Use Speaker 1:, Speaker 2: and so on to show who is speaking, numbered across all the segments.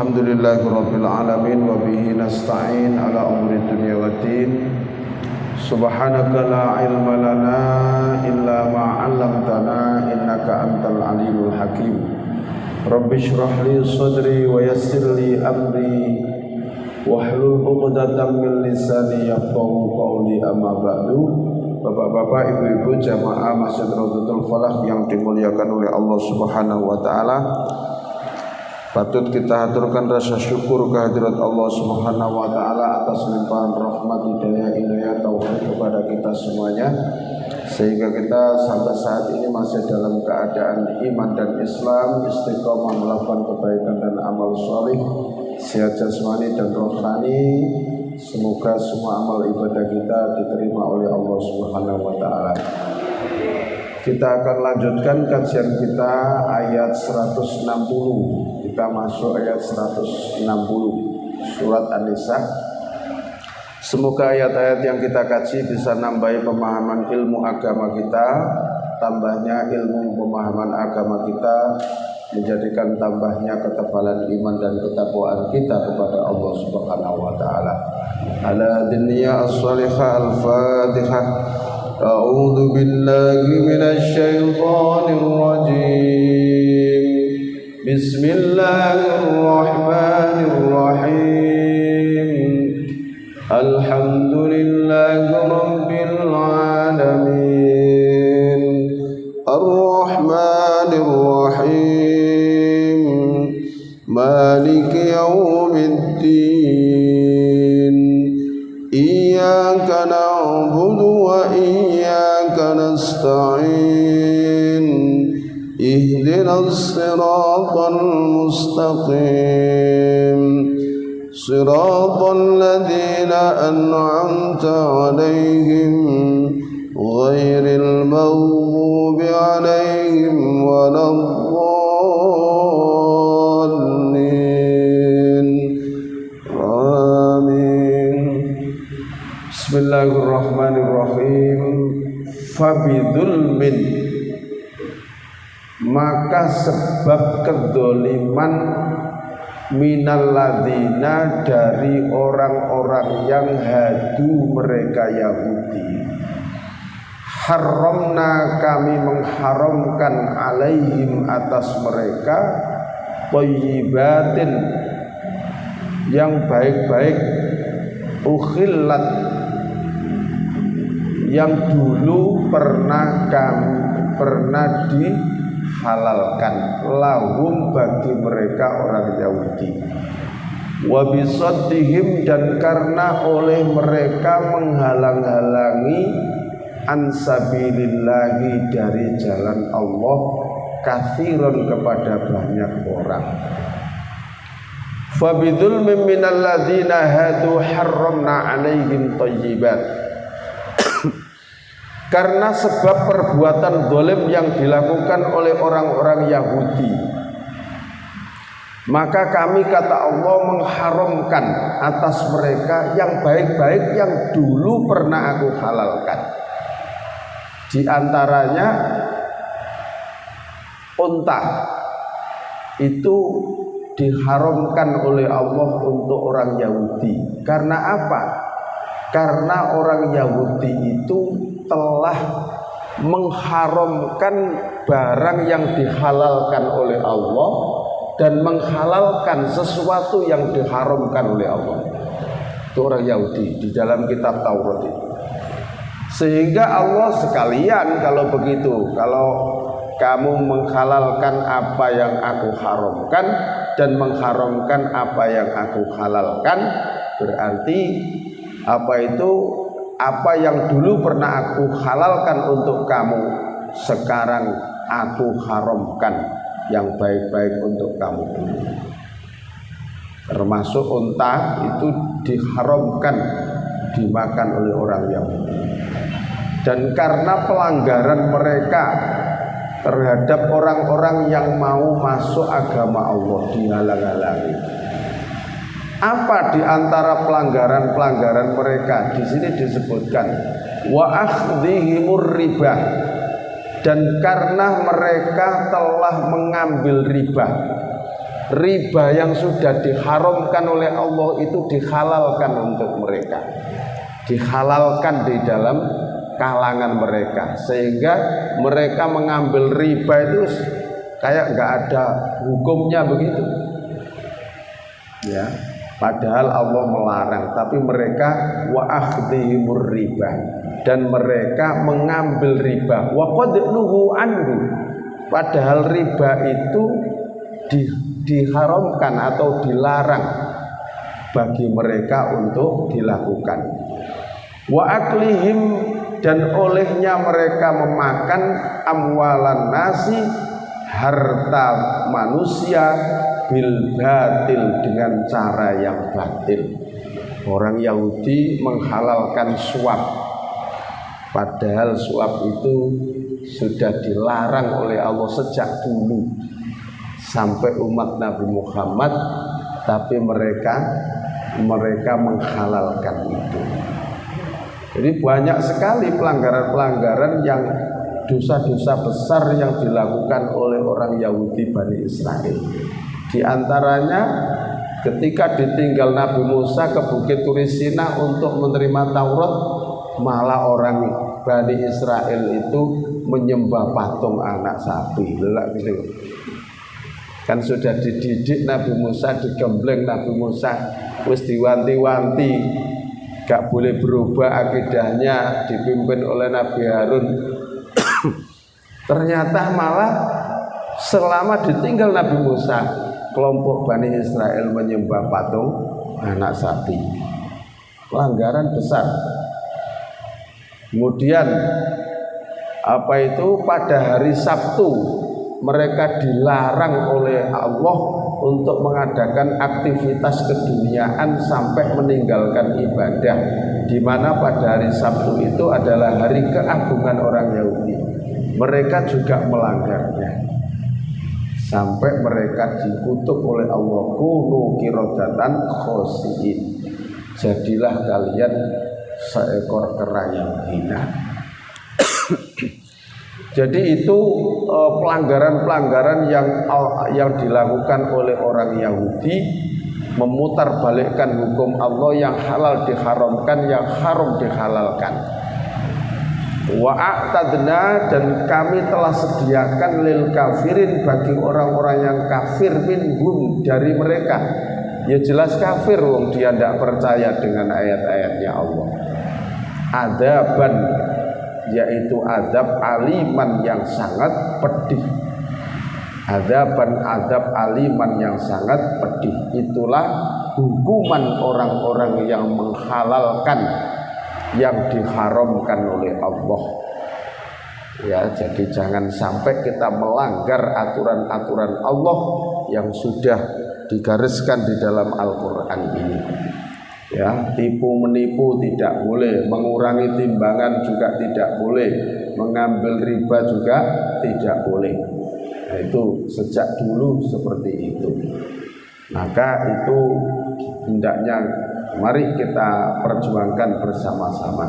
Speaker 1: Alhamdulillahirabbil alamin wa bihi nasta'in ala umuri dunya waddin. Subhanaka la ilma lana illa ma 'allamtana innaka antal alimul hakim. Rabbi shrah li sadri wa yassir li amri wahlul 'uqdatam min lisani yafqahu qawli amma ba'du. Bapak-bapak, ibu-ibu jamaah Masjid Raudhatul Falah yang dimuliakan oleh Allah Subhanahu wa taala. Patut kita haturkan rasa syukur kehadirat Allah Subhanahu wa taala atas limpahan rahmat, hidayah, inayah, taufik kepada kita semuanya, sehingga kita sampai saat ini masih dalam keadaan iman dan Islam, istiqomah melakukan kebaikan dan amal salih, sehat jasmani dan rohani. Semoga semua amal ibadah kita diterima oleh Allah Subhanahu wa taala. Kita akan lanjutkan kajian kita ayat 160. Kita masuk ayat 160 surat An-Nisa. Semoga ayat-ayat yang kita kaji bisa nambahi pemahaman ilmu agama kita, tambahnya ilmu pemahaman agama kita, menjadikan tambahnya ketebalan iman dan ketakwaan kita kepada Allah Subhanahu wa taala. Ala dunya as-salihah al-Fatihah. A'udzu billahi minasy syaithanir rajim. Bismillahirrahmanirrahim. Alhamdulillahi rabbil alamin. Ar-Rahmanir Rahim. Maliki yaumiddin. Iyyaka na'budu wa iyyaka nasta'in. Ihdinas siratal mustaqim. Siratal ladzina an'amta 'alaihim ghairil maghdubi 'alaihim waladdallin. Amin. Bismillahirrahmanirrahim. Fabidulmin, maka sebab kedoliman minalladzina, dari orang-orang yang hadu mereka Yahudi, haramna, kami mengharamkan alaihim, atas mereka, thayyibatin, yang baik-baik, ukhillat, yang dulu pernah dihalalkan, lahum, bagi mereka orang Yahudi, wa bisaddihim, dan karena oleh mereka menghalang-halangi ansabilillahi, dari jalan Allah, katsiran, kepada banyak orang. Fa bidzulmin minalladzina hadu harramna alaihim thayyibat, karena sebab perbuatan zalim yang dilakukan oleh orang-orang Yahudi, maka kami, kata Allah, mengharamkan atas mereka yang baik-baik yang dulu pernah aku halalkan. Di antaranya unta itu diharamkan oleh Allah untuk orang Yahudi. Karena apa? Karena orang Yahudi itu telah mengharamkan barang yang dihalalkan oleh Allah dan menghalalkan sesuatu yang diharamkan oleh Allah. Itu orang Yahudi di dalam kitab Taurat itu. Sehingga Allah sekalian, kalau begitu, kalau kamu menghalalkan apa yang aku haramkan dan mengharamkan apa yang aku halalkan, berarti apa itu? Apa yang dulu pernah aku halalkan untuk kamu, sekarang aku haramkan yang baik-baik untuk kamu dulu. Termasuk unta itu diharamkan dimakan oleh orang Yahudi. Dan karena pelanggaran mereka terhadap orang-orang yang mau masuk agama Allah, dihalang-halangi. Apa di antara pelanggaran-pelanggaran mereka? Di sini disebutkan wa akhdhihimur riba, dan karena mereka telah mengambil riba. riba yang sudah diharamkan oleh Allah itu dihalalkan untuk mereka, dihalalkan di dalam kalangan mereka, sehingga mereka mengambil riba itu kayak nggak ada hukumnya begitu ya, padahal Allah melarang, tapi mereka wa akhdhihimur riba, dan mereka mengambil riba, wa qad nuhu anhu, padahal riba itu diharamkan atau dilarang bagi mereka untuk dilakukan. Wa aklihim, dan olehnya mereka memakan amwalan nasi, harta manusia, bil batil, dengan cara yang batil. Orang Yahudi menghalalkan suap, padahal suap itu sudah dilarang oleh Allah sejak dulu sampai umat Nabi Muhammad, tapi mereka menghalalkan itu. Jadi banyak sekali pelanggaran-pelanggaran yang dosa-dosa besar yang dilakukan oleh orang Yahudi Bani Israel. Di antaranya ketika ditinggal Nabi Musa ke Bukit Turisina untuk menerima Taurat, malah orang Bani Israel itu menyembah patung anak sapi. Lelak gitu. Kan sudah dididik Nabi Musa, digembleng Nabi Musa, wis diwanti-wanti gak boleh berubah akidahnya, dipimpin oleh Nabi Harun. Ternyata malah selama ditinggal Nabi Musa, kelompok Bani Israel menyembah patung anak sapi. Pelanggaran besar. Kemudian pada hari Sabtu mereka dilarang oleh Allah untuk mengadakan aktivitas keduniaan sampai meninggalkan ibadah, di mana pada hari Sabtu itu adalah hari keagungan orang Yahudi. Mereka juga melanggarnya sampai mereka dikutuk oleh Allah, kunu qiradatan khosiin, jadilah kalian seekor kera yang hina. Jadi itu pelanggaran-pelanggaran yang dilakukan oleh orang Yahudi, memutarbalikkan hukum Allah, yang halal diharamkan, yang haram dihalalkan. Wa a'tadna, dan kami telah sediakan lil kafirin, bagi orang-orang yang kafir, minhum, dari mereka. Ya jelas kafir, wong dia tidak percaya dengan ayat-ayatnya Allah. Adzaban, yaitu azab aliman yang sangat pedih. Azab aliman yang sangat pedih. Itulah hukuman orang-orang yang menghalalkan yang diharamkan oleh Allah. Ya, jadi jangan sampai kita melanggar aturan-aturan Allah yang sudah digariskan di dalam Al-Quran ini. Ya, tipu menipu tidak boleh, mengurangi timbangan juga tidak boleh, mengambil riba juga tidak boleh. Nah, itu sejak dulu seperti itu. Maka itu hendaknya mari kita perjuangkan bersama-sama.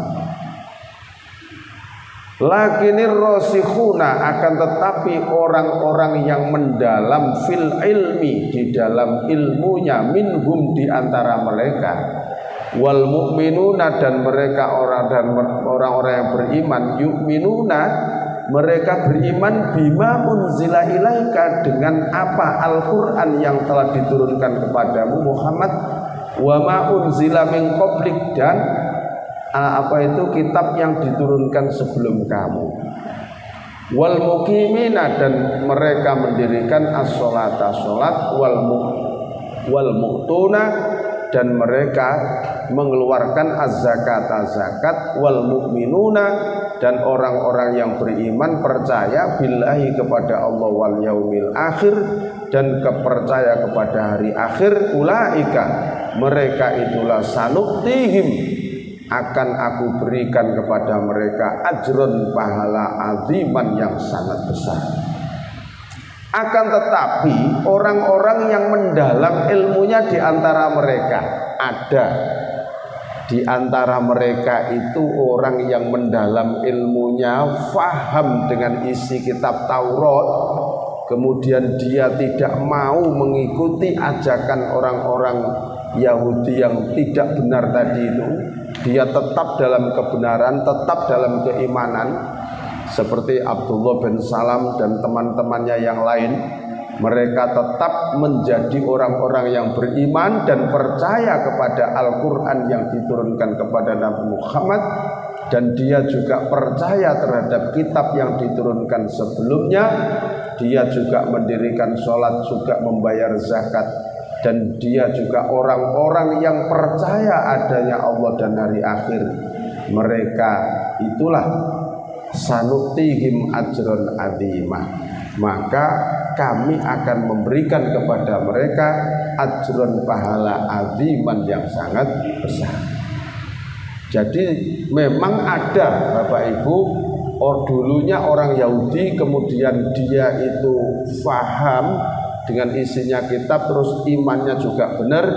Speaker 1: Lakinir rasikhuna, akan tetapi orang-orang yang mendalam fil ilmi, di dalam ilmunya, minhum, di antara mereka, wal mu'minuna, dan mereka orang-orang yang beriman, yu'minuna, mereka beriman bima unzila ilaika, dengan apa Al-Quran yang telah diturunkan kepadamu Muhammad, wa ma unzila min qablik, dan kitab yang diturunkan sebelum kamu, wal muqimina, dan mereka mendirikan as-sholata, sholat, wal mu'tuna, dan mereka mengeluarkan az-zakata, zakat, wal mu'minuna, dan orang-orang yang beriman percaya billahi, kepada Allah, wal yaumil akhir, dan percaya kepada hari akhir, ulaika, mereka itulah sanuktihim, akan aku berikan kepada mereka ajron, pahala aziman yang sangat besar. Akan tetapi orang-orang yang mendalam ilmunya di antara mereka, ada di antara mereka itu orang yang mendalam ilmunya, faham dengan isi kitab Taurat, kemudian dia tidak mau mengikuti ajakan orang-orang Yahudi yang tidak benar tadi itu, dia tetap dalam kebenaran, tetap dalam keimanan, seperti Abdullah bin Salam dan teman-temannya yang lain. Mereka tetap menjadi orang-orang yang beriman dan percaya kepada Al-Quran yang diturunkan kepada Nabi Muhammad, dan dia juga percaya terhadap kitab yang diturunkan sebelumnya. Dia juga mendirikan sholat, juga membayar zakat, dan dia juga orang-orang yang percaya adanya Allah dan hari akhir. Mereka itulah sanutihim ajron adzimah, maka kami akan memberikan kepada mereka ajron pahala aziman yang sangat besar. Jadi memang ada Bapak Ibu, dulunya orang Yahudi, kemudian dia itu faham dengan isinya kitab, terus imannya juga benar,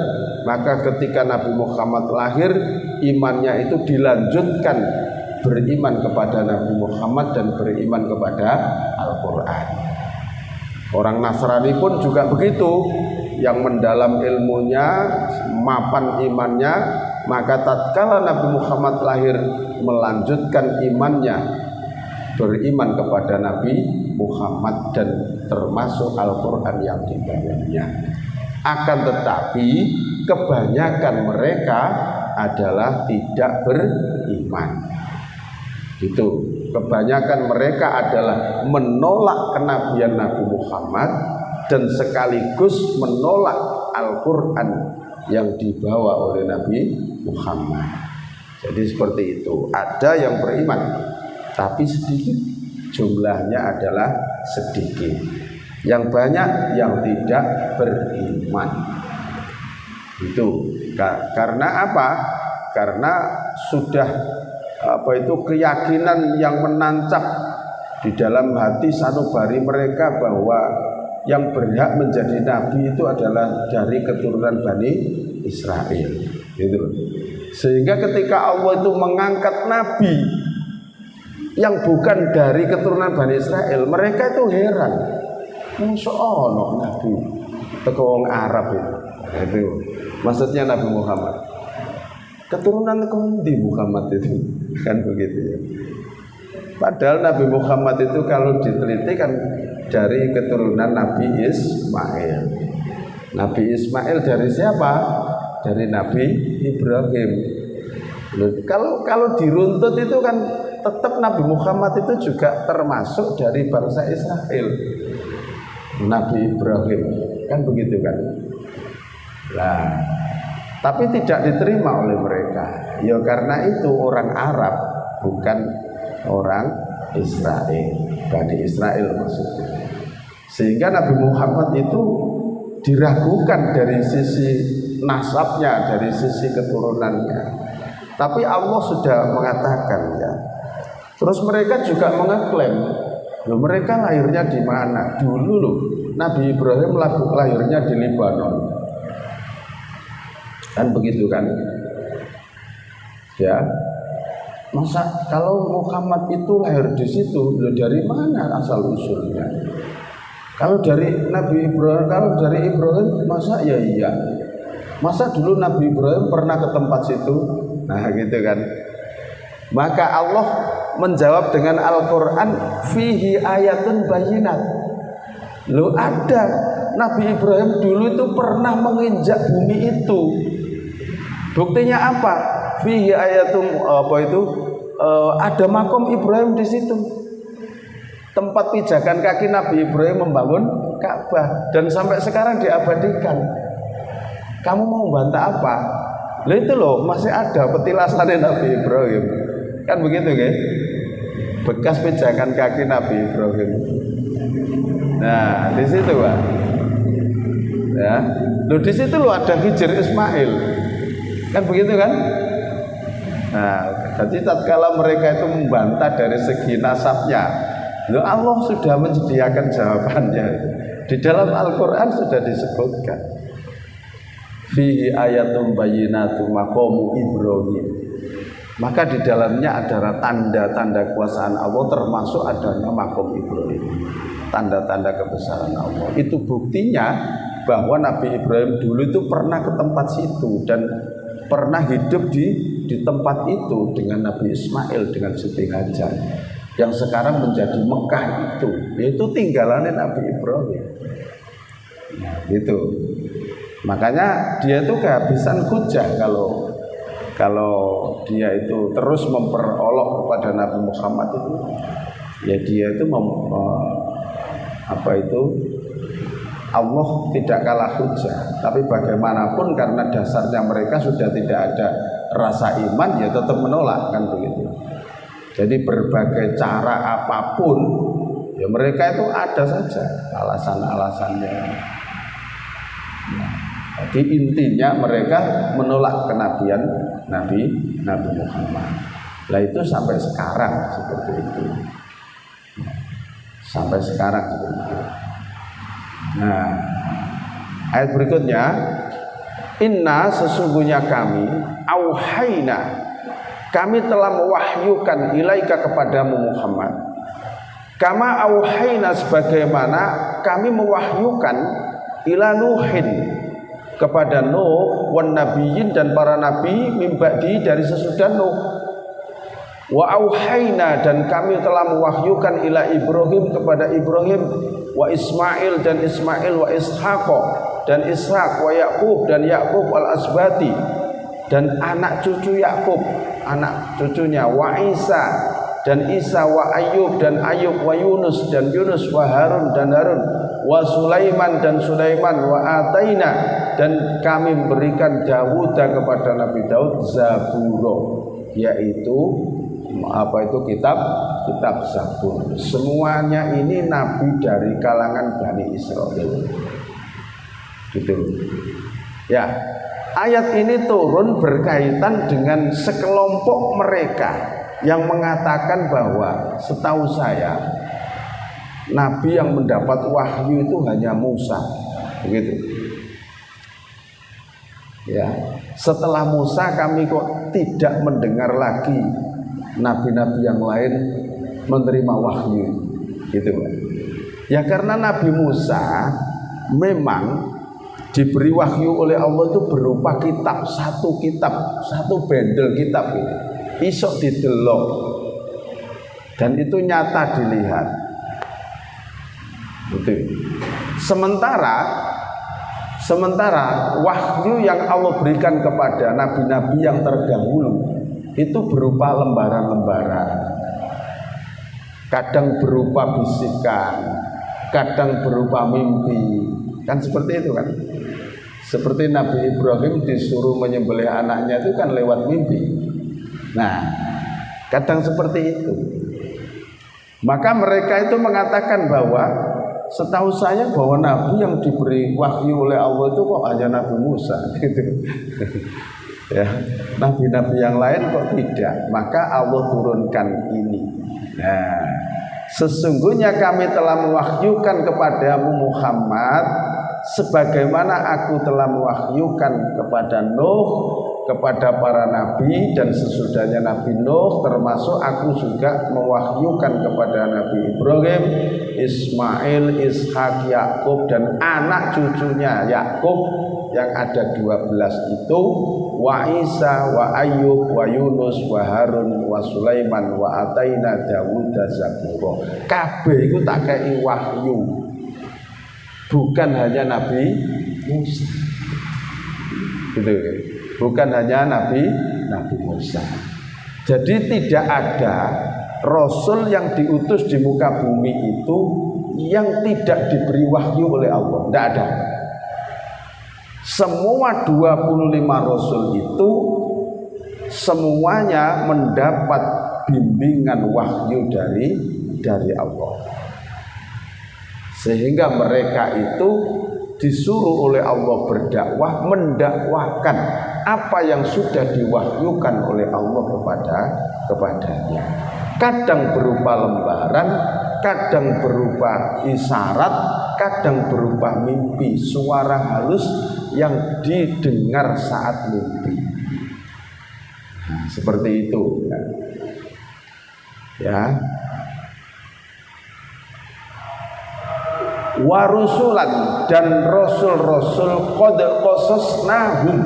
Speaker 1: maka ketika Nabi Muhammad lahir, imannya itu dilanjutkan, beriman kepada Nabi Muhammad dan beriman kepada Al-Quran. Orang Nasrani pun juga begitu, yang mendalam ilmunya, mapan imannya, maka tatkala Nabi Muhammad lahir melanjutkan imannya, beriman kepada Nabi Muhammad dan termasuk Al-Quran yang dibawanya. Akan tetapi kebanyakan mereka adalah tidak beriman. Itu kebanyakan mereka adalah menolak kenabian Nabi Muhammad dan sekaligus menolak Al-Quran yang dibawa oleh Nabi Muhammad. Jadi seperti itu. Ada yang beriman tapi sedikit, jumlahnya adalah sedikit. Yang banyak yang tidak beriman. Itu karena apa? Karena sudah keyakinan yang menancap di dalam hati sanubari mereka bahwa yang berhak menjadi nabi itu adalah dari keturunan Bani Israel, gitu. Sehingga ketika Allah itu mengangkat nabi yang bukan dari keturunan Bani Israel, mereka itu heran. Masya Allah, nabi teko wong Arab itu maksudnya Nabi Muhammad. Keturunan kondi Muhammad itu kan begitu ya. Padahal Nabi Muhammad itu kalau diteliti kan dari keturunan Nabi Ismail. Nabi Ismail dari siapa? Dari Nabi Ibrahim. Kalau diruntut itu kan tetap Nabi Muhammad itu juga termasuk dari bangsa Israel. Nabi Ibrahim kan begitu kan. Nah, tapi tidak diterima oleh mereka. Ya karena itu orang Arab, bukan orang Israel, Bani Israel maksudnya. Sehingga Nabi Muhammad itu diragukan dari sisi nasabnya, dari sisi keturunannya. Tapi Allah sudah mengatakan ya. Terus mereka juga mengeklaim, loh mereka lahirnya di mana? Dulu loh, Nabi Ibrahim lahirnya di Lebanon. Kan begitu kan? Ya. Masa kalau Muhammad itu lahir di situ, loh dari mana asal usulnya? Kalau dari Nabi Ibrahim, kalau dari Ibrahim, masa ya iya? Masa dulu Nabi Ibrahim pernah ke tempat situ? Nah gitu kan. Maka Allah menjawab dengan Al-Quran, fihi ayatun bayinat. Loh ada, Nabi Ibrahim dulu itu pernah menginjak bumi itu. Buktinya apa? Fihi ayatun ada makom Ibrahim di situ. Tempat pijakan kaki Nabi Ibrahim membangun Ka'bah dan sampai sekarang diabadikan. Kamu mau bantah apa? Lah itu loh masih ada petilasannya Nabi Ibrahim. Kan begitu kan? Bekas pijakan kaki Nabi Ibrahim. Nah, di situ Pak. Ya. Loh di situ loh ada Hijr Ismail. Kan begitu kan? Nah, jadi tatkala mereka itu membantah dari segi nasabnya, loh Allah sudah menyediakan jawabannya. Di dalam Al-Quran sudah disebutkan. Fihi ayatum bayyinatum maqamu Ibrahim. Maka di dalamnya adalah tanda-tanda kekuasaan Allah, termasuk adanya makom Ibrahim. Tanda-tanda kebesaran Allah. Itu buktinya bahwa Nabi Ibrahim dulu itu pernah ke tempat situ dan pernah hidup di tempat itu dengan Nabi Ismail, dengan Siti Hajar, yang sekarang menjadi Mekah itu, yaitu tinggalannya Nabi Ibrahim. Nah, gitu. Makanya dia itu kehabisan hujah kalau dia itu terus memperolok kepada Nabi Muhammad itu, ya dia itu Allah tidak kalah hujah. Tapi bagaimanapun karena dasarnya mereka sudah tidak ada rasa iman, ya tetap menolak, kan begitu. Jadi berbagai cara apapun, ya mereka itu ada saja alasan-alasannya. Nah, jadi intinya mereka menolak kenabian Nabi Muhammad. Lah itu sampai sekarang seperti itu. Sampai sekarang seperti itu. Nah, ayat berikutnya, inna sesungguhnya kami auhayna, kami telah mewahyukan ilaika kepadamu Muhammad, kama auhayna sebagaimana kami mewahyukan ila Nuhin kepada Nuh wan nabiyyin dan para nabi min ba'di dari sesudah Nuh, wa auhayna dan kami telah mewahyukan ila Ibrahim kepada Ibrahim, wa Ismail dan Ismail, wa Ishaq dan Ishaq, wa Yakub dan Yakub al asbati dan anak cucu Yakub, anak cucunya, wa Isa dan Isa, wa Ayub dan Ayub, wa Yunus dan Yunus, wa Harun dan Harun, wa Sulaiman dan Sulaiman, wa Ataina dan kami memberikan Dawud kepada Nabi Daud Zaburo, yaitu kitab Zabur. Semuanya ini nabi dari kalangan Bani Israel. Gitu. Ya, ayat ini turun berkaitan dengan sekelompok mereka yang mengatakan bahwa setahu saya nabi yang mendapat wahyu itu hanya Musa. Begitu. Ya, setelah Musa kami kok tidak mendengar lagi nabi-nabi yang lain menerima wahyu, gitu kan? Ya karena Nabi Musa memang diberi wahyu oleh Allah itu berupa kitab, satu bendel kitab ini, isok didelok dan itu nyata dilihat. Gitu. Sementara wahyu yang Allah berikan kepada nabi-nabi yang terdahulu itu berupa lembaran-lembaran, kadang berupa bisikan, kadang berupa mimpi, kan seperti itu kan. Seperti Nabi Ibrahim disuruh menyembelih anaknya itu kan lewat mimpi. Nah, kadang seperti itu. Maka mereka itu mengatakan bahwa setahu saya bahwa nabi yang diberi wahyu oleh Allah itu kok hanya Nabi Musa gitu. Ya, nabi-nabi yang lain kok tidak. Maka Allah turunkan ini. Nah, sesungguhnya kami telah mewahyukan kepadamu Muhammad sebagaimana aku telah mewahyukan kepada Nuh, kepada para nabi dan sesudahnya Nabi Nuh, termasuk aku juga mewahyukan kepada Nabi Ibrahim, Ismail, Ishak, Yakub dan anak cucunya Yakub yang ada 12 itu, wa Isa, wa Ayub, wa Yunus, wa Harun, wa Sulaiman, wa Ataina Dawud Zaburo. Kabeh iku tak kei wahyu. Bukan hanya Nabi Musa. Gitu. Bukan hanya Nabi Musa. Jadi tidak ada rasul yang diutus di muka bumi itu yang tidak diberi wahyu oleh Allah. Tidak ada. Semua 25 rasul itu semuanya mendapat bimbingan wahyu dari Allah. Sehingga mereka itu disuruh oleh Allah berdakwah, mendakwahkan apa yang sudah diwahyukan oleh Allah kepadanya. Kadang berupa lembaran, kadang berupa isyarat, kadang berupa mimpi, suara halus yang didengar saat mimpi. seperti itu ya. Warusulan dan rasul-rasul qad qasasnahum,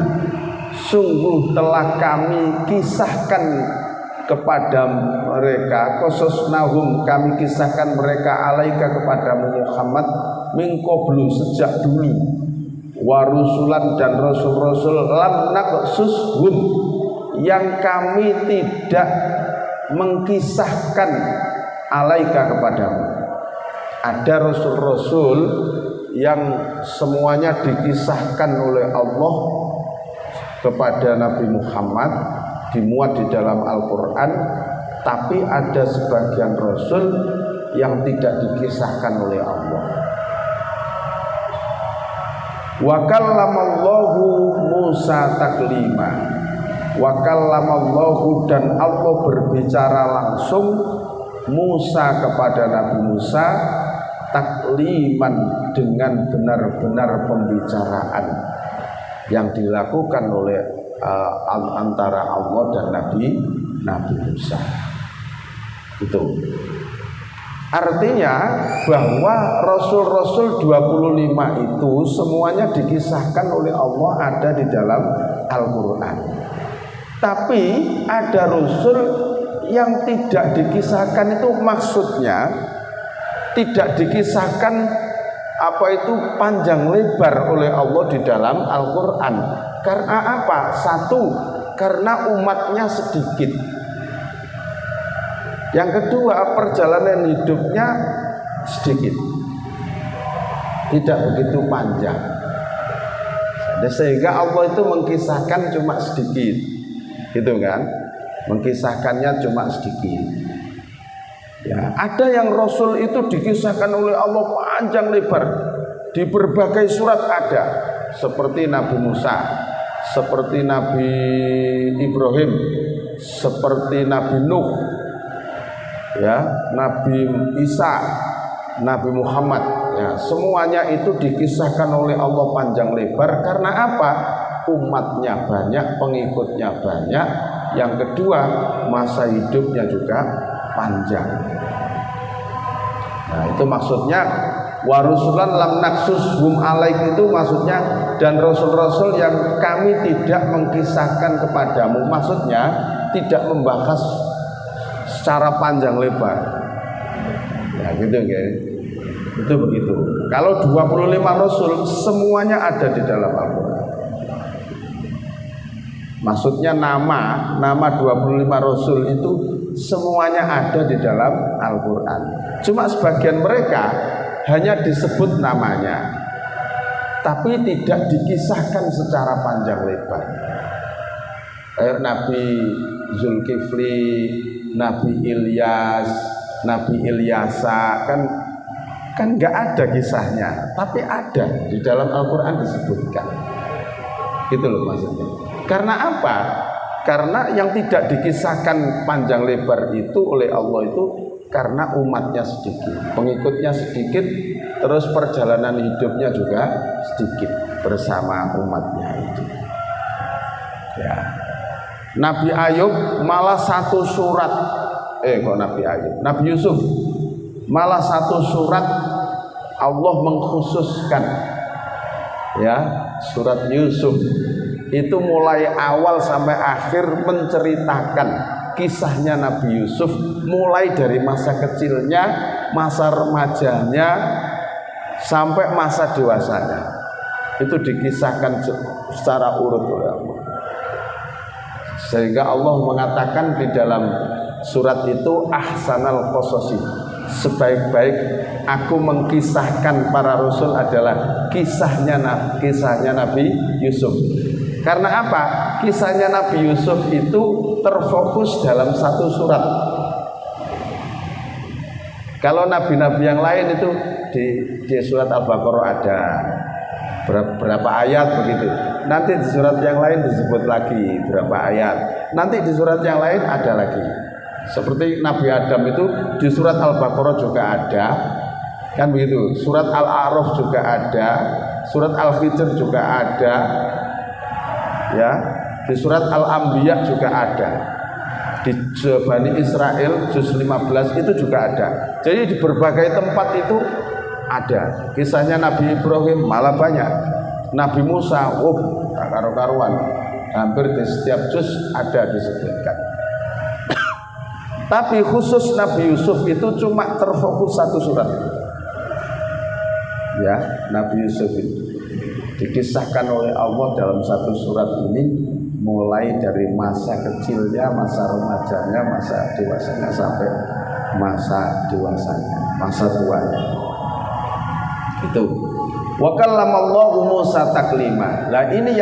Speaker 1: sungguh telah kami kisahkan kepada mereka, qasasnahum kami kisahkan mereka alaika kepadamu Muhammad min qablu sejak dulu. Warusulan dan rasul-rasul lam naqsushum yang kami tidak mengkisahkan alaika kepadamu. Ada rasul-rasul yang semuanya dikisahkan oleh Allah kepada Nabi Muhammad, dimuat di dalam Al-Quran, tapi ada sebagian rasul yang tidak dikisahkan oleh Allah. Wa kallamallahu Musa taklima, wa kallamallahu dan Allah berbicara langsung Musa kepada Nabi Musa takliman dengan benar-benar pembicaraan yang dilakukan oleh antara Allah dan Nabi Musa. Itu artinya bahwa rasul-rasul 25 itu semuanya dikisahkan oleh Allah ada di dalam Al-Quran. Tapi ada rasul yang tidak dikisahkan, itu maksudnya tidak dikisahkan apa itu panjang lebar oleh Allah di dalam Al-Quran. Karena apa? Satu, karena umatnya sedikit. Yang kedua, perjalanan hidupnya sedikit, tidak begitu panjang, sehingga Allah itu mengkisahkan cuma sedikit, gitu kan? Mengkisahkannya cuma sedikit. Ya, ada yang Rasul itu dikisahkan oleh Allah panjang lebar di berbagai surat ada, seperti Nabi Musa, seperti Nabi Ibrahim, seperti Nabi Nuh, ya, Nabi Isa, Nabi Muhammad, ya, semuanya itu dikisahkan oleh Allah panjang lebar. Karena apa? Umatnya banyak, pengikutnya banyak. Yang kedua, masa hidupnya juga panjang. Nah, itu maksudnya warusulan lam naksushum alaik, itu maksudnya dan rasul-rasul yang kami tidak mengkisahkan kepadamu, maksudnya tidak membahas secara panjang lebar. Ya gitu guys. Itu begitu. Kalau 25 rasul semuanya ada di dalam Al-Qur'an. Maksudnya nama 25 rasul itu semuanya ada di dalam Al-Quran. Cuma sebagian mereka hanya disebut namanya, tapi tidak dikisahkan secara panjang lebar. Kayak Nabi Zulkifli, Nabi Ilyas, Nabi Ilyasa, kan nggak ada kisahnya, tapi ada di dalam Al-Quran disebutkan. Gitu loh maksudnya. Karena apa? Karena yang tidak dikisahkan panjang lebar itu oleh Allah itu karena umatnya sedikit, pengikutnya sedikit, terus perjalanan hidupnya juga sedikit bersama umatnya itu. Ya. Nabi Ayub malah satu surat, Nabi Ayub, Nabi Yusuf malah satu surat Allah mengkhususkan, ya, surat Yusuf itu mulai awal sampai akhir menceritakan kisahnya Nabi Yusuf, mulai dari masa kecilnya, masa remajanya, sampai masa dewasanya. Itu dikisahkan secara urut oleh Allah. Sehingga Allah mengatakan di dalam surat itu ahsanal qasasi, sebaik-baik aku mengkisahkan para rasul adalah kisahnya Nabi Yusuf. Karena apa? Kisahnya Nabi Yusuf itu terfokus dalam satu surat. Kalau nabi-nabi yang lain itu di surat Al-Baqarah ada berapa ayat begitu. Nanti di surat yang lain disebut lagi berapa ayat. Nanti di surat yang lain ada lagi. Seperti Nabi Adam itu di surat Al-Baqarah juga ada, kan begitu. Surat Al-A'raf juga ada, surat Al-Fitr juga ada. Ya, Di surat Al-Anbiya juga ada. Di Bani Israel juz 15 itu juga ada. Jadi di berbagai tempat itu ada. Kisahnya Nabi Ibrahim malah banyak. Nabi Musa, tak karu-karuan. Hampir di setiap juz ada disebutkan. Tapi khusus Nabi Yusuf itu cuma terfokus satu surat. Ya, Nabi Yusuf itu dikisahkan oleh Allah dalam satu surat ini, mulai dari masa kecilnya, masa remajanya, masa dewasanya sampai masa dewasanya, masa tuanya. Itu. Wa kallamallahu Musa taklima. Nah, ini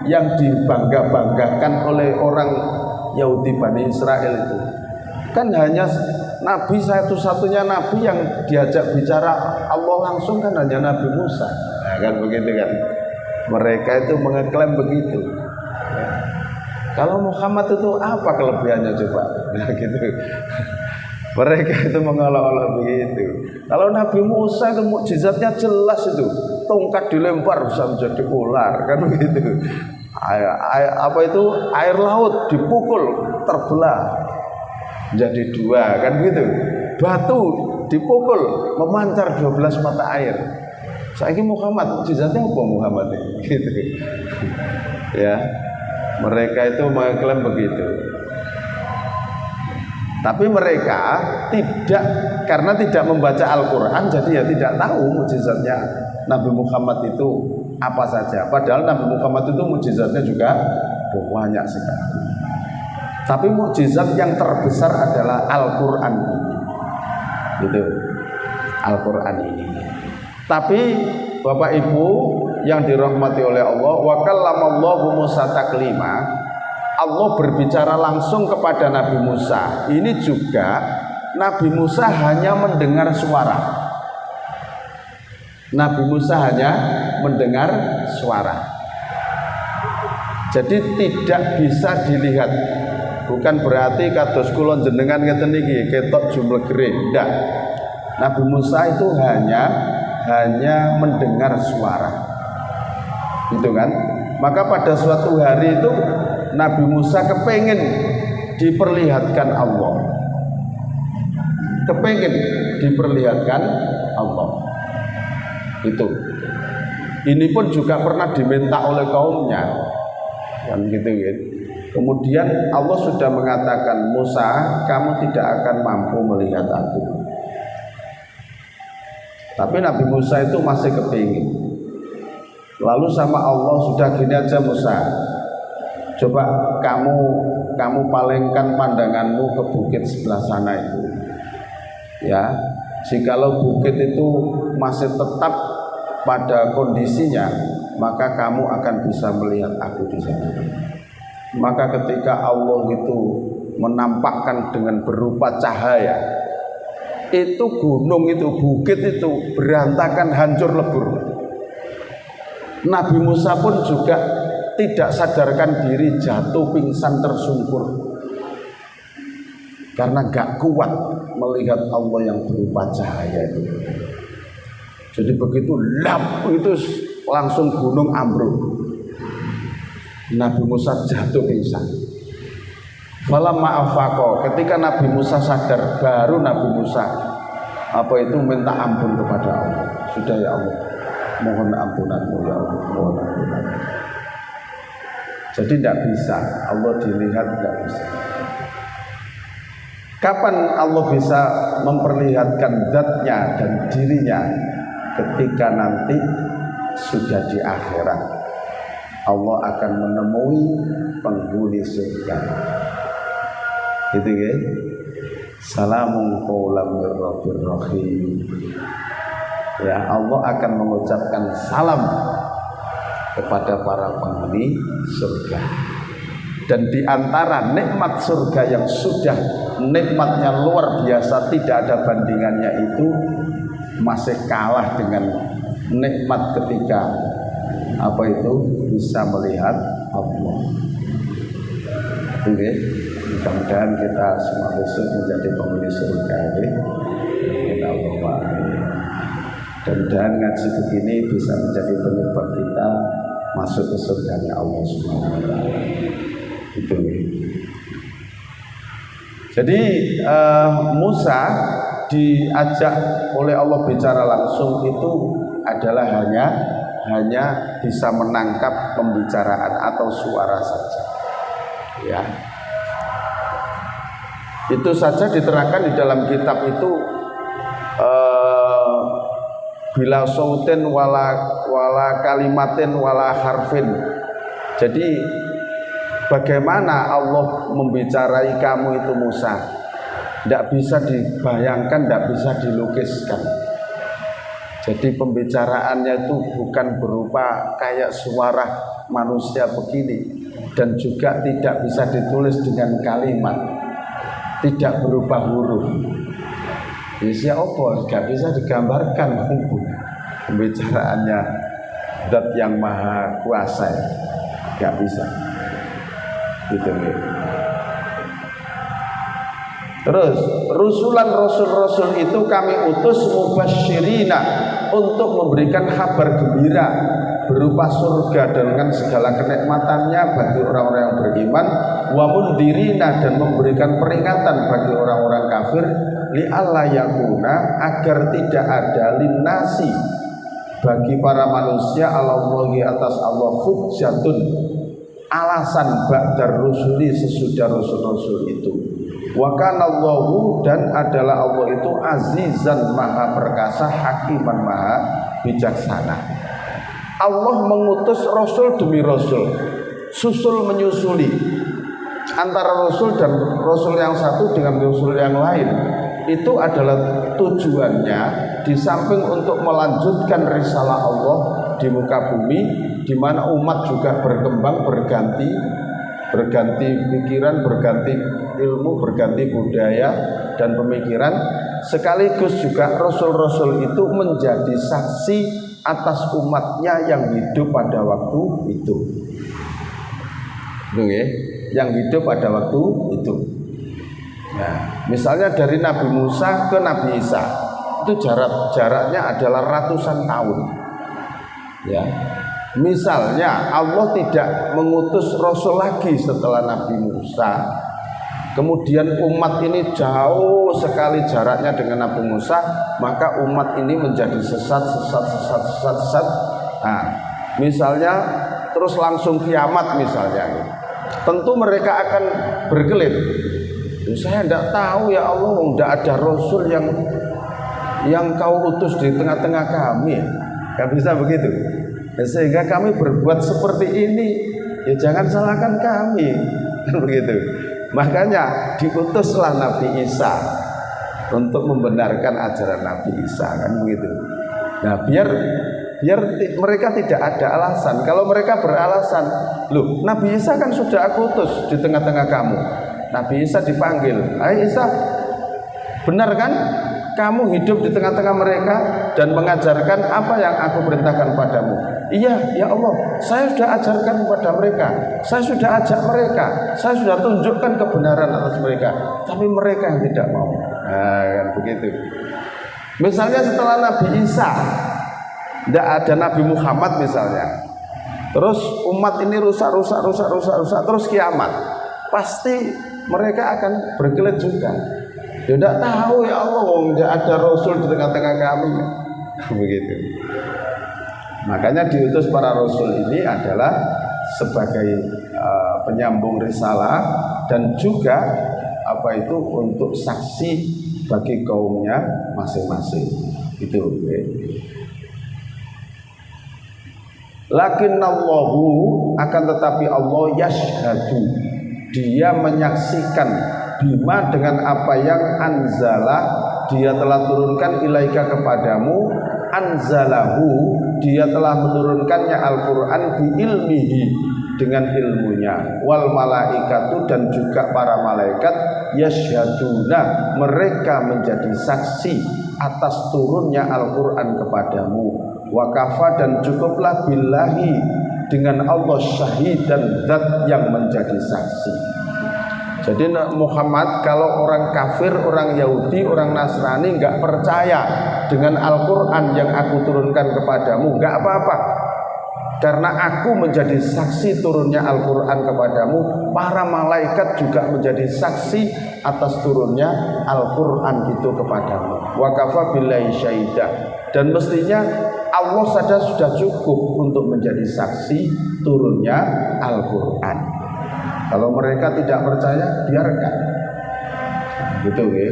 Speaker 1: yang dibangga-banggakan oleh orang Yahudi Bani Israel itu. Kan hanya Nabi satu-satunya Nabi yang diajak bicara Allah langsung kan hanya Nabi Musa. Nah, kan begitu kan. Mereka itu mengeklaim begitu. Ya. Kalau Muhammad itu apa kelebihannya coba? Nah gitu. Mereka itu mengolok-olok begitu. Kalau Nabi Musa itu mukjizatnya jelas itu. Tongkat dilempar bisa menjadi ular kan begitu. Air laut dipukul terbelah jadi dua kan gitu. Batu dipukul memancar 12 mata air. Saiki Muhammad mukjizatnya apa Muhammad gitu. Ya. Mereka itu mengklaim begitu. Tapi mereka tidak, karena tidak membaca Al-Quran, jadi ya tidak tahu mukjizatnya Nabi Muhammad itu apa saja. Padahal Nabi Muhammad itu mukjizatnya juga banyak sekali. Tapi mukjizat yang terbesar adalah Al-Quran ini. Gitu. Al-Quran ini. Tapi Bapak Ibu yang dirahmati oleh Allah, wa kallamallahu Musa taklima. Allah berbicara langsung kepada Nabi Musa. Ini juga Nabi Musa hanya mendengar suara. Nabi Musa hanya mendengar suara. Jadi tidak bisa dilihat. Bukan berarti kados kula jenengan ngeten iki ketok jumlegere. Ndak. Nabi Musa itu hanya mendengar suara. Gitu kan? Maka pada suatu hari itu Nabi Musa kepengen diperlihatkan Allah. Kepengen diperlihatkan Allah. Itu. Ini pun juga pernah diminta oleh kaumnya. Kan gitu kan. Kemudian Allah sudah mengatakan, Musa, kamu tidak akan mampu melihat aku. Tapi Nabi Musa itu masih kepingin. Lalu sama Allah, sudah gini aja Musa, coba kamu palingkan pandanganmu ke bukit sebelah sana itu. Ya, jikalau bukit itu masih tetap pada kondisinya, maka kamu akan bisa melihat aku di sana. Maka ketika Allah itu menampakkan dengan berupa cahaya, itu gunung itu, bukit itu berantakan, hancur lebur. Nabi Musa pun juga tidak sadarkan diri, jatuh pingsan tersungkur karena gak kuat melihat Allah yang berupa cahaya itu. Jadi begitu lap itu langsung gunung ambruk. Nabi Musa jatuh pingsan. Falamma afaqo, ketika Nabi Musa sadar, baru Nabi Musa minta ampun kepada Allah. Sudah ya Allah, mohon ampunanmu ya Allah, mohon ampunan. Jadi tidak bisa Allah dilihat, tidak bisa. Kapan Allah bisa memperlihatkan zatnya dan dirinya? Ketika nanti sudah di akhirat, Allah akan menemui penghuni surga. Gitu ya. Salamun qaulam mir rabbir rahim. Ya, Allah akan mengucapkan salam kepada para penghuni surga. Dan di antara nikmat surga yang sudah nikmatnya luar biasa, tidak ada bandingannya, itu masih kalah dengan nikmat ketika bisa melihat Allah. Oke, mudah-mudahan kita semua besok menjadi penghuni surga. Dan ngaji begini bisa menjadi penyebab kita masuk ke surganya Allah Subhanahu wa taala. Gitu. Jadi Musa diajak oleh Allah bicara langsung itu adalah hanya bisa menangkap pembicaraan atau suara saja. Ya. Itu saja diterangkan di dalam kitab itu bila sautin wala kalimatin wala harfin. Jadi bagaimana Allah membicarai kamu itu Musa? Tidak bisa dibayangkan, tidak bisa dilukiskan. Jadi pembicaraannya itu bukan berupa kayak suara manusia begini, dan juga tidak bisa ditulis dengan kalimat, tidak berupa huruf. Bisa apa? Gak bisa digambarkan pembicaraannya Zat yang Maha Kuasa, gak bisa. Gitu. Terus rasul itu kami utus mubasyirina untuk memberikan kabar gembira berupa surga dengan segala kenikmatannya bagi orang-orang yang beriman, wa mundhirina dan memberikan peringatan bagi orang-orang kafir, li'alla yakuna agar tidak ada linnasi bagi para manusia alallahi atas Allah hujjatun alasan ba'dar rusuli sesudah rasul-rasul itu. Wa kana Allahu dan adalah Allah itu azizan maha perkasa, hakiman maha bijaksana. Allah mengutus rasul demi rasul, susul menyusuli antara rasul dan rasul yang satu dengan rasul yang lain. Itu adalah tujuannya di samping untuk melanjutkan risalah Allah di muka bumi, di mana umat juga berkembang, berganti pikiran, berganti ilmu, berganti budaya dan pemikiran. Sekaligus juga rasul-rasul itu menjadi saksi atas umatnya yang hidup pada waktu itu. Yang hidup pada waktu itu. Nah, misalnya dari Nabi Musa ke Nabi Isa itu jaraknya adalah ratusan tahun. Ya. Misalnya Allah tidak mengutus Rasul lagi setelah Nabi Musa, kemudian umat ini jauh sekali jaraknya dengan Nabi Musa, maka umat ini menjadi sesat. Nah, misalnya terus langsung kiamat misalnya, tentu mereka akan berkelit. Saya tidak tahu ya Allah, tidak ada Rasul yang kau utus di tengah-tengah kami. Gak bisa begitu. Sehingga kami berbuat seperti ini, ya jangan salahkan kami, begitu. Makanya diutuslah Nabi Isa untuk membenarkan ajaran Nabi Isa, kan begitu. Nah, biar mereka tidak ada alasan. Kalau mereka beralasan, loh, Nabi Isa kan sudah aku utus di tengah-tengah kamu. Nabi Isa dipanggil, "Hai Isa, benar kan? Kamu hidup di tengah-tengah mereka dan mengajarkan apa yang aku perintahkan padamu." "Iya, ya Allah, saya sudah ajarkan kepada mereka, saya sudah ajak mereka, saya sudah tunjukkan kebenaran atas mereka, tapi mereka yang tidak mau." Nah, kan begitu. Misalnya setelah Nabi Isa, tidak ada Nabi Muhammad misalnya, terus umat ini rusak, terus kiamat, pasti mereka akan berkelit juga. Tidak tahu ya Allah, tidak ada Rasul di tengah-tengah kami, begitu. Makanya diutus para Rasul ini adalah sebagai penyambung risalah dan juga untuk saksi bagi kaumnya masing-masing. Itu. Lakinnallahu akan tetapi Allah yashhadu, dia menyaksikan bima dengan apa yang anzala dia telah turunkan ilaika kepadamu, anzalahu dia telah menurunkannya Al-Quran bi ilmihi dengan ilmunya, wal malaikatu dan juga para malaikat yashhaduna mereka menjadi saksi atas turunnya Al-Quran kepadamu, wa kafa dan cukuplah billahi dengan Allah syahidan zat yang menjadi saksi. Jadi Muhammad, kalau orang kafir, orang Yahudi, orang Nasrani nggak percaya dengan Al-Quran yang aku turunkan kepadamu, nggak apa-apa. Karena aku menjadi saksi turunnya Al-Quran kepadamu, para malaikat juga menjadi saksi atas turunnya Al-Quran itu kepadamu. Wa kafa billahi syahida. Dan mestinya Allah saja sudah cukup untuk menjadi saksi turunnya Al-Quran. Kalau mereka tidak percaya, biarkan. Gitu ya.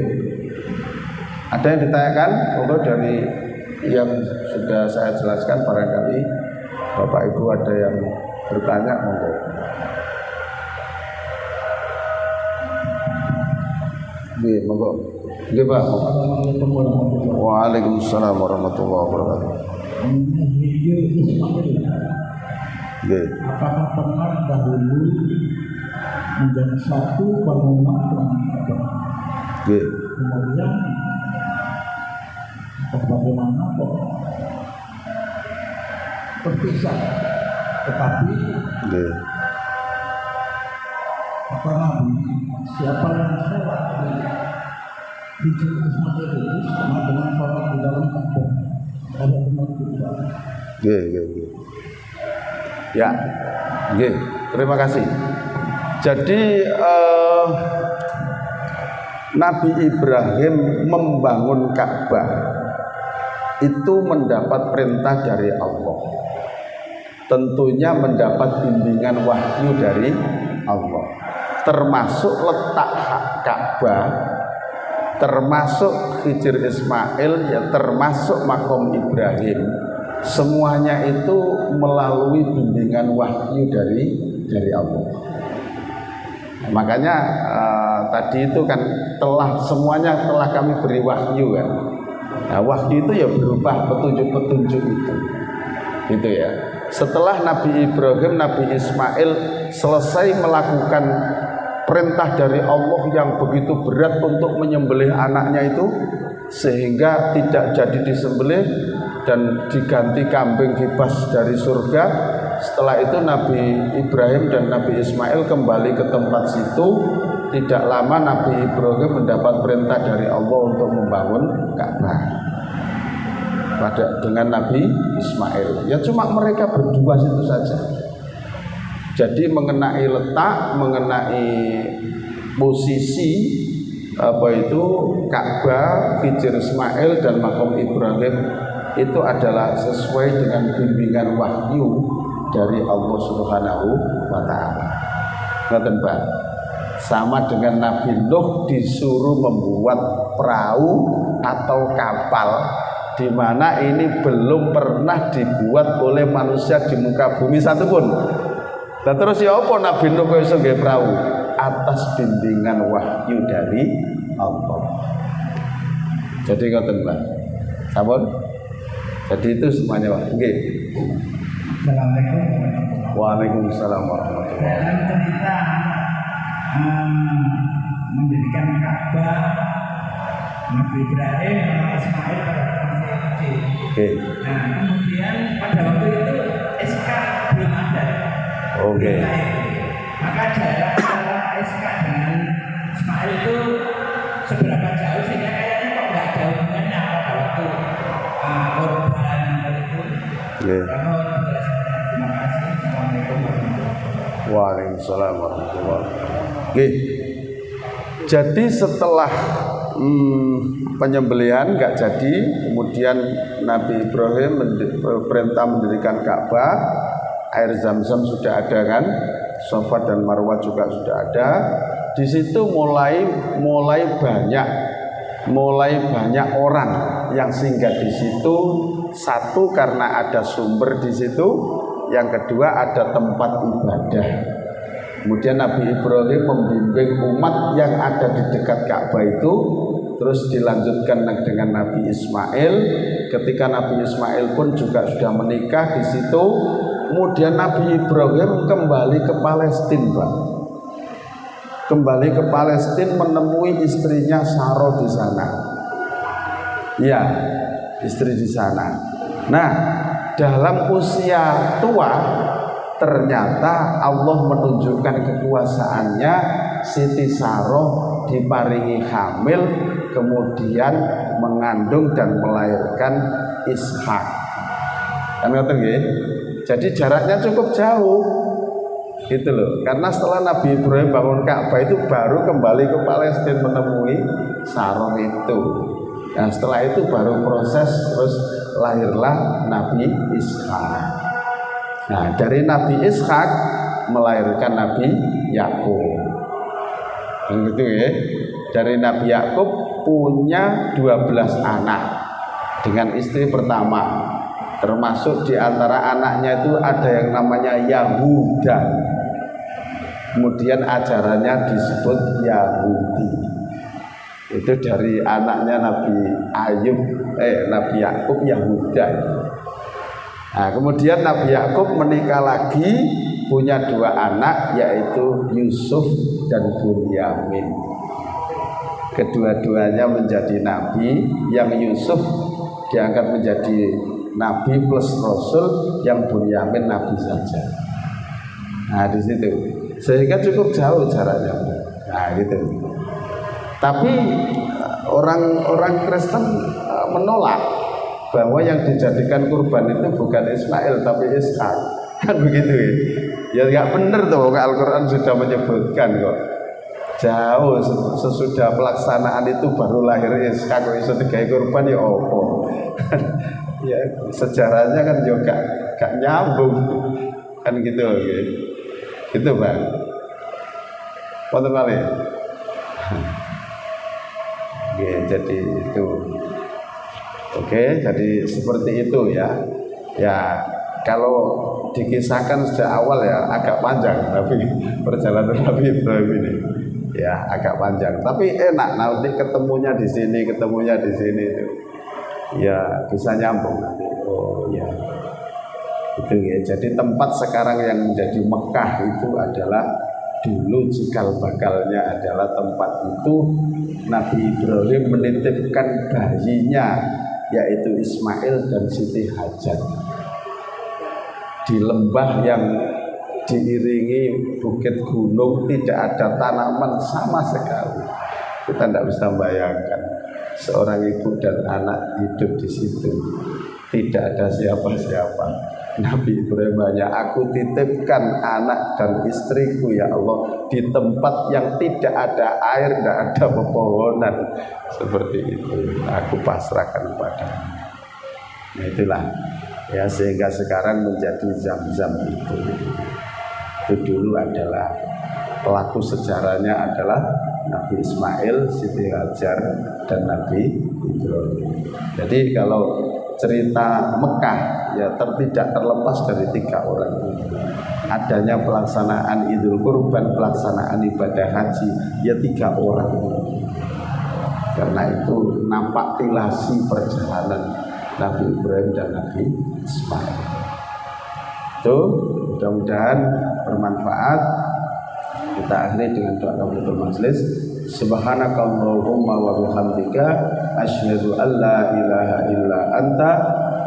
Speaker 1: Ada yang ditanyakan? Untuk dari yang sudah saya jelaskan, barangkali Bapak Ibu ada yang bertanya, monggo. Nggih, monggo. Nggih, Pak. Waalaikumsalam warahmatullahi wabarakatuh. Nggih.
Speaker 2: Apakah pernah dahulu menjadi satu pengumat dengan
Speaker 1: Nggih.
Speaker 2: kemudian bagaimana kok terpisah, tetapi apa Nabi siapa yang sholat di Ismail itu sama dengan sholat di dalam Ka'bah. Ada benar tidak?
Speaker 1: Ya, terima kasih. Jadi Nabi Ibrahim membangun Ka'bah itu mendapat perintah dari Allah. Tentunya mendapat bimbingan wahyu dari Allah. Termasuk letak Ka'bah, termasuk Hijr Ismail, ya termasuk makom Ibrahim. Semuanya itu melalui bimbingan wahyu dari Allah. Makanya tadi itu kan semuanya telah kami beri wahyu kan. Nah, wahyu itu ya berupa petunjuk-petunjuk itu. Gitu ya. Setelah Nabi Ibrahim, Nabi Ismail selesai melakukan perintah dari Allah yang begitu berat untuk menyembelih anaknya itu, sehingga tidak jadi disembelih dan diganti kambing kibas dari surga. Setelah itu Nabi Ibrahim dan Nabi Ismail kembali ke tempat situ. Tidak lama Nabi Ibrahim mendapat perintah dari Allah untuk membangun Ka'bah dengan Nabi Ismail. Ya cuma mereka berdua situ saja. Jadi mengenai letak, mengenai posisi Ka'bah, Hijr Ismail dan makom Ibrahim itu adalah sesuai dengan bimbingan wahyu dari Allah Subhanahu wa taala. Ngoten, Pak. Sama dengan Nabi Nuh disuruh membuat perahu atau kapal di mana ini belum pernah dibuat oleh manusia di muka bumi satupun. Dan terus ya apa Nabi Nuh kok iso nggih perahu? Atas bimbingan wahyu dari Allah. Jadi ngoten, Pak. Sampun? Jadi itu semuanya, Pak. Nggih.
Speaker 2: Assalamualaikum.
Speaker 1: Waalaikumsalam warahmatullahi wabarakatuh.
Speaker 2: Dalam cerita mendirikan Ka'bah, Nabi Ibrahim dan Ismail pada masih kecil. Nah, kemudian pada waktu itu SK belum ada. Maka jarak antara SK dengan Ismail itu seberapa jauh, sehingga kayaknya kok nggak ada hubungannya pada waktu korban itu. Terima kasih. Assalamualaikum warahmatullahi wabarakatuh.
Speaker 1: Waalaikumsalam warahmatullahi wabarakatuh. Jadi setelah penyembelihan nggak jadi, kemudian Nabi Ibrahim perintah mendirikan Ka'bah. Air Zam-Zam sudah ada kan, Safa dan Marwah juga sudah ada. Di situ mulai banyak orang yang singgah di situ. Satu karena ada sumber di situ, yang kedua ada tempat ibadah. Kemudian Nabi Ibrahim membimbing umat yang ada di dekat Ka'bah itu, terus dilanjutkan dengan Nabi Ismail. Ketika Nabi Ismail pun juga sudah menikah di situ. Kemudian Nabi Ibrahim kembali ke Palestina, Pak. Kembali ke Palestina menemui istrinya Sarah di sana. Ya, istri di sana. Nah, dalam usia tua ternyata Allah menunjukkan kekuasaannya. Siti Sarah diparingi hamil, kemudian mengandung dan melahirkan Ishak. Kan ngoten nggih? Jadi jaraknya cukup jauh. Gitu loh. Karena setelah Nabi Ibrahim bangun Ka'bah itu baru kembali ke Palestina menemui Sarah itu. Nah, setelah itu baru proses terus lahirlah Nabi Ishak. Nah, dari Nabi Ishak melahirkan Nabi Yakub. Begitu ya. Dari Nabi Yakub punya 12 anak dengan istri pertama. Termasuk di antara anaknya itu ada yang namanya Yahuda. Kemudian ajarannya disebut Yahudi. Itu dari anaknya Nabi Yakub, Yahuda. Nah, kemudian Nabi Yakub menikah lagi, punya 2 anak, yaitu Yusuf dan Bunyamin. Kedua-duanya menjadi nabi. Yang Yusuf diangkat menjadi nabi plus rasul, yang Bunyamin nabi saja. Nah, di situ. Sehingga cukup jauh jaraknya. Nah, gitu. Tapi orang Kristen menolak bahwa yang dijadikan kurban itu bukan Ismail tapi Ishak. Kan begitu ya. Ya enggak benar tuh, Al-Qur'an sudah menyebutkan kok. Jauh sesudah pelaksanaan itu baru lahir Ishak, kok iso digawe kurban ya apa. Ya sejarahnya kan juga gak nyambung. Kan gitu ya. Gitu, Bang. Wonten malih. Oke, jadi itu. Oke, jadi seperti itu ya. Ya, kalau dikisahkan sejak awal ya agak panjang, tapi perjalanan Nabi Ibrahim ini ya agak panjang. Tapi enak nanti ketemunya di sini, ketemunya di sini itu. Ya bisa nyambung nanti. Oh ya. Itu ya. Jadi tempat sekarang yang menjadi Mekah itu adalah dulu cikal bakalnya adalah tempat itu Nabi Ibrahim menitipkan bayinya, yaitu Ismail dan Siti Hajar, di lembah yang diiringi bukit gunung, tidak ada tanaman sama sekali. Kita tidak bisa bayangkan seorang ibu dan anak hidup di situ, tidak ada siapa-siapa. Nabi Ibrahim hanya, aku titipkan anak dan istriku ya Allah di tempat yang tidak ada air, tidak ada pepohonan, seperti itu. Aku pasrahkan padamu. Nah, itulah ya, sehingga sekarang menjadi Zam-Zam itu. Itu dulu adalah pelaku sejarahnya adalah Nabi Ismail, Siti Hajar, dan Nabi Ibrahim. Jadi kalau cerita Mekah ya tidak terlepas dari 3 orang ini. Adanya pelaksanaan Idul Kurban, pelaksanaan ibadah haji ya 3 orang ini. Karena itu nampak tilasi perjalanan Nabi Ibrahim dan Nabi Ismail. Itu mudah-mudahan bermanfaat. Kita akhiri dengan doa kafaratul majelis. Subhanakallahumma wa bihamdika asyhadu an la ilaha illa anta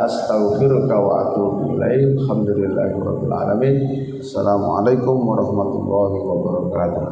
Speaker 1: astaghfiruka wa atubu ilaik. Alhamdulillahirabbil alamin. Assalamualaikum warahmatullahi wabarakatuh.